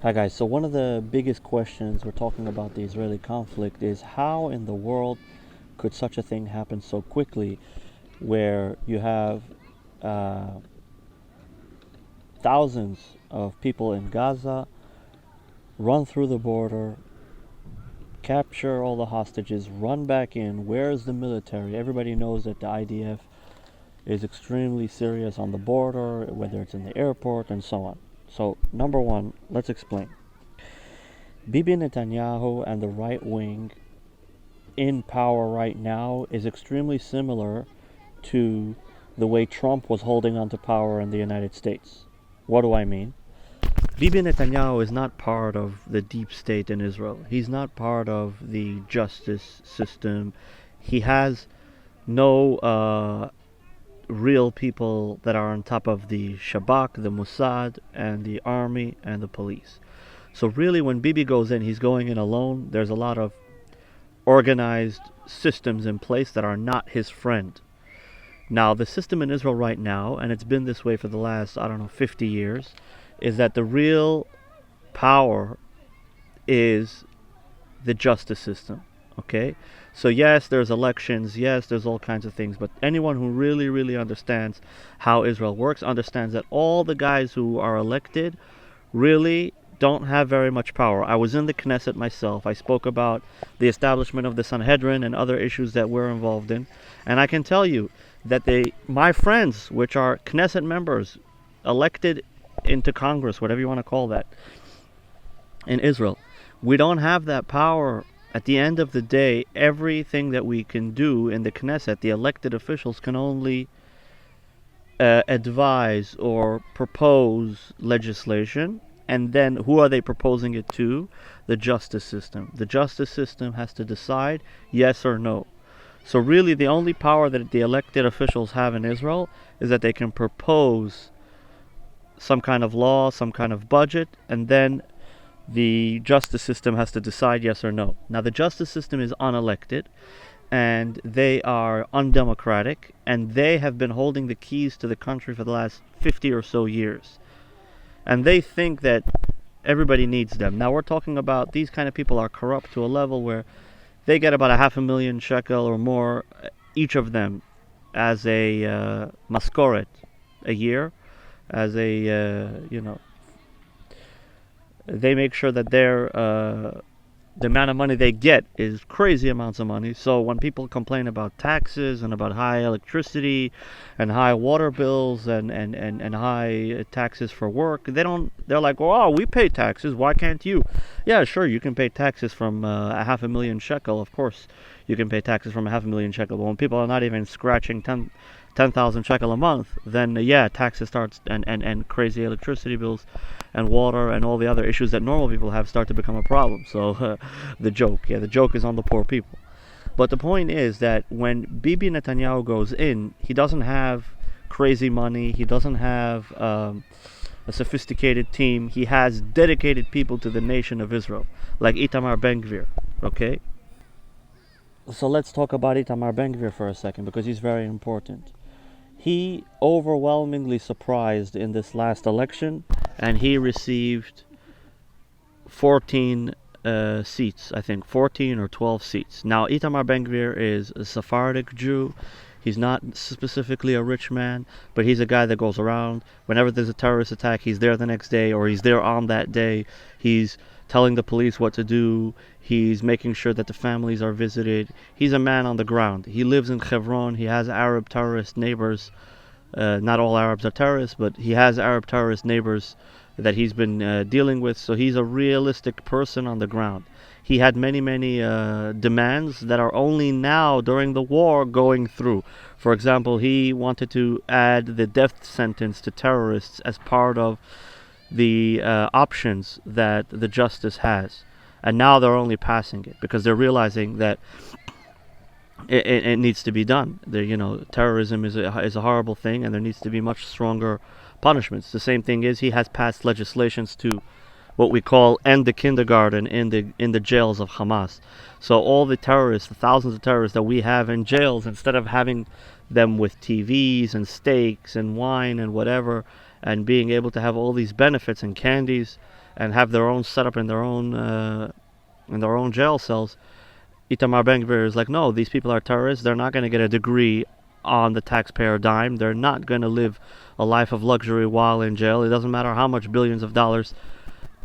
Hi guys, so one of the biggest questions we're talking about the Israeli conflict is how in the world could such a thing happen so quickly where you have uh, thousands of people in Gaza run through the border, capture all the hostages, run back in. Where's the military? Everybody knows that the IDF is extremely serious on the border, whether it's in the airport and so on. So number one, let's explain. Bibi Netanyahu and the right wing in power right now is extremely similar to the way Trump was holding on to power in the United States. What do I mean? Bibi Netanyahu is not part of the deep state in Israel. He's not part of the justice system. He has no real people that are on top of the Shabak, the Mossad, and the army and the police. So really when Bibi goes in, he's going in alone. There's a lot of organized systems in place that are not his friend. Now, the system in Israel right now, and it's been this way for the last, 50 years, is that the real power is the justice system. Okay? So yes, there's elections, yes, there's all kinds of things, but anyone who really, really understands how Israel works understands that all the guys who are elected really don't have very much power. I was in the Knesset myself. I spoke about the establishment of the Sanhedrin and other issues that we're involved in, and I can tell you that my friends, which are Knesset members, elected into Congress, whatever you want to call that, in Israel, we don't have that power. At the end of the day, everything that we can do in the Knesset, the elected officials can only advise or propose legislation. And then who are they proposing it to? The justice system. The justice system has to decide yes or no. So really the only power that the elected officials have in Israel is that they can propose some kind of law, some kind of budget, and then the justice system has to decide yes or no. Now the justice system is unelected and they are undemocratic, and they have been holding the keys to the country for the last 50 or so years. And they think that everybody needs them. Now we're talking about these kind of people are corrupt to a level where they get about 500,000 shekel or more, each of them, as a maskoret a year, as they make sure that the amount of money they get is crazy amounts of money. So when people complain about taxes and about high electricity and high water bills and high taxes for work, they're like, oh, we pay taxes, why can't you? Yeah, sure, you can pay taxes from 500,000 shekel. Of course you can pay taxes from 500,000 shekel, but when people are not even scratching 10,000 shekel a month, then taxes starts and crazy electricity bills and water and all the other issues that normal people have start to become a problem. So the joke is on the poor people. But the point is that when Bibi Netanyahu goes in, he doesn't have crazy money, he doesn't have a sophisticated team. He has dedicated people to the nation of Israel, like Itamar Ben-Gvir. Okay? So let's talk about Itamar Ben-Gvir for a second, because he's very important. He overwhelmingly surprised in this last election, and he received 14 seats, I think 14 or 12 seats. Now Itamar Ben-Gvir is a Sephardic Jew. He's not specifically a rich man, but he's a guy that goes around. Whenever there's a terrorist attack, he's there the next day, or he's there on that day. He's telling the police what to do. He's making sure that the families are visited. He's a man on the ground. He lives in Hebron. He has Arab terrorist neighbors. Not all Arabs are terrorists, but he has Arab terrorist neighbors that he's been dealing with. So he's a realistic person on the ground. He had many demands that are only now, during the war, going through. For example, he wanted to add the death sentence to terrorists as part of the options that the justice has. And now they're only passing it because they're realizing that it needs to be done. Terrorism is a horrible thing, and there needs to be much stronger punishments. The same thing is he has passed legislations to what we call end the kindergarten in the jails of Hamas. So all the terrorists, the thousands of terrorists that we have in jails, instead of having them with TVs and steaks and wine and whatever, and being able to have all these benefits and candies and have their own setup in their own jail cells, Itamar Ben-Gvir is like, no, these people are terrorists. They're not going to get a degree on the taxpayer dime. They're not going to live a life of luxury while in jail. It doesn't matter how much billions of dollars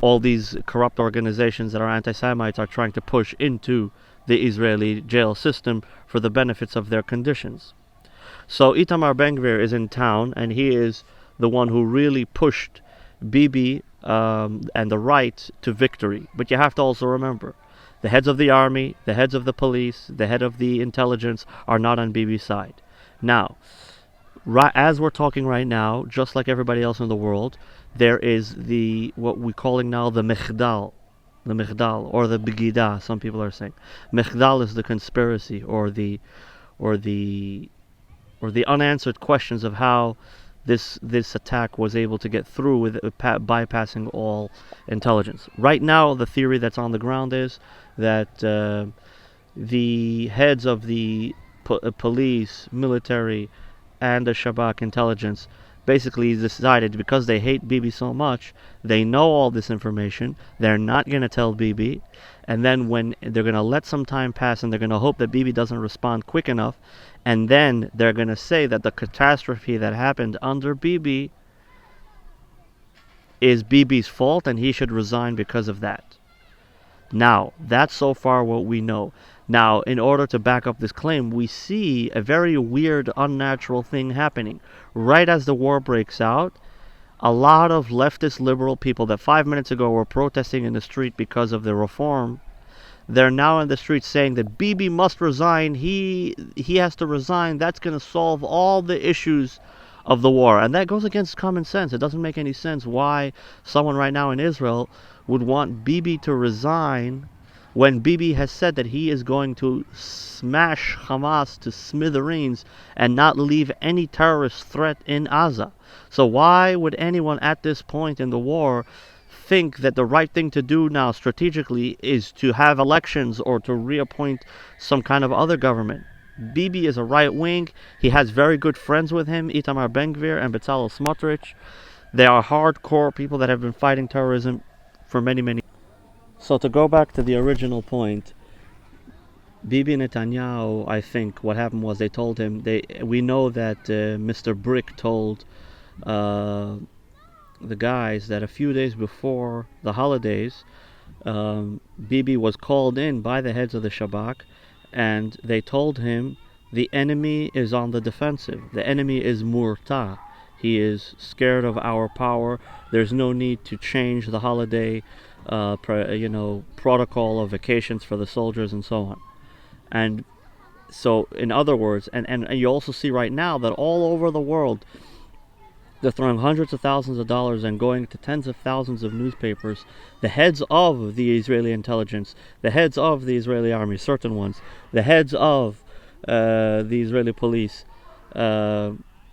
all these corrupt organizations that are anti-Semites are trying to push into the Israeli jail system for the benefits of their conditions. So Itamar Ben-Gvir is in town, and he is the one who really pushed Bibi and the right to victory. But you have to also remember, the heads of the army, the heads of the police, the head of the intelligence are not on Bibi's side. Now, as we're talking right now, just like everybody else in the world, there is what we're calling now the Mechdal, or the Begida. Some people are saying Mechdal is the conspiracy, or the unanswered questions of how this attack was able to get through with bypassing all intelligence. Right now, the theory that's on the ground is that the heads of the police, military, and the Shabak intelligence basically decided, because they hate Bibi so much, they know all this information, they're not going to tell Bibi, and then when they're going to let some time pass and they're going to hope that Bibi doesn't respond quick enough, and then they're going to say that the catastrophe that happened under Bibi is Bibi's fault and he should resign because of that. Now, that's so far what we know. Now, in order to back up this claim, we see a very weird, unnatural thing happening. Right as the war breaks out, a lot of leftist liberal people that 5 minutes ago were protesting in the street because of the reform, they're now in the street saying that Bibi must resign, he has to resign, that's going to solve all the issues of the war. And that goes against common sense. It doesn't make any sense why someone right now in Israel would want Bibi to resign when Bibi has said that he is going to smash Hamas to smithereens and not leave any terrorist threat in Gaza. So why would anyone at this point in the war think that the right thing to do now strategically is to have elections or to reappoint some kind of other government? Bibi is a right wing. He has very good friends with him, Itamar Ben-Gvir and Bezalel Smotrich. They are hardcore people that have been fighting terrorism for many, many years. So to go back to the original point, Bibi Netanyahu, I think what happened was they told him, we know that Mr. Brick told the guys that a few days before the holidays, Bibi was called in by the heads of the Shabak, and they told him the enemy is on the defensive. The enemy is murta. He is scared of our power. There's no need to change the holiday protocol of vacations for the soldiers and so on. And so, in other words, and you also see right now that all over the world, they're throwing hundreds of thousands of dollars and going to tens of thousands of newspapers. The heads of the Israeli intelligence, the heads of the Israeli army, certain ones, the heads of the Israeli police,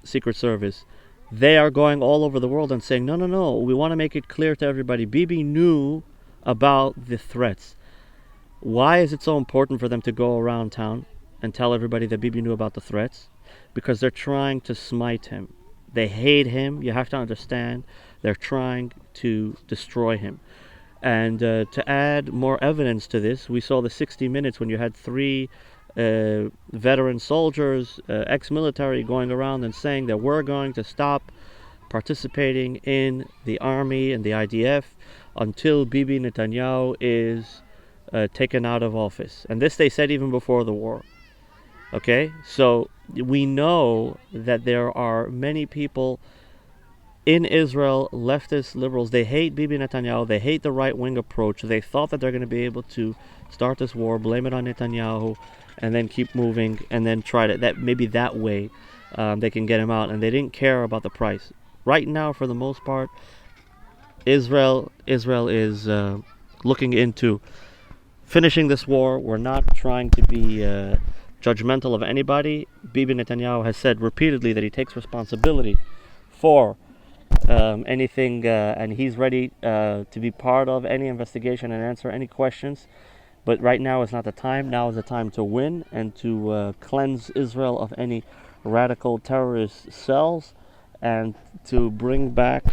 secret service, they are going all over the world and saying, no, we want to make it clear to everybody, Bibi knew about the threats. Why is it so important for them to go around town and tell everybody that Bibi knew about the threats? Because they're trying to smite him. They hate him. You have to understand. They're trying to destroy him. And to add more evidence to this, we saw the 60 Minutes when you had three veteran soldiers, ex-military, going around and saying that we're going to stop participating in the army and the IDF until Bibi Netanyahu is taken out of office. And this they said even before the war. Okay? So we know that there are many people in Israel, leftist liberals, they hate Bibi Netanyahu, they hate the right-wing approach. They thought that they're going to be able to start this war, blame it on Netanyahu, and then keep moving, and then try to, that maybe that way they can get him out. And they didn't care about the price. Right now, for the most part, Israel is looking into finishing this war. We're not trying to be judgmental of anybody. Bibi Netanyahu has said repeatedly that he takes responsibility for anything, and he's ready to be part of any investigation and answer any questions. But right now is not the time. Now is the time to win and to cleanse Israel of any radical terrorist cells and to bring back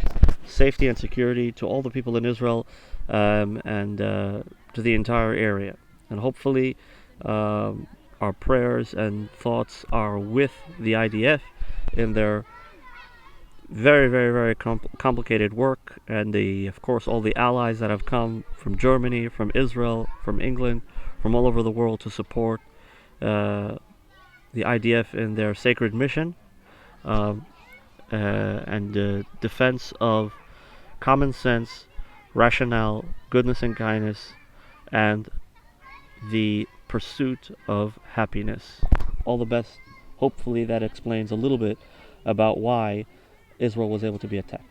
safety and security to all the people in Israel, and to the entire area. And hopefully our prayers and thoughts are with the IDF in their very, very, very complicated work, and of course all the allies that have come from Germany, from Israel, from England, from all over the world to support the IDF in their sacred mission, and defense of common sense, rationale, goodness and kindness, and the pursuit of happiness. All the best. Hopefully that explains a little bit about why Israel was able to be attacked.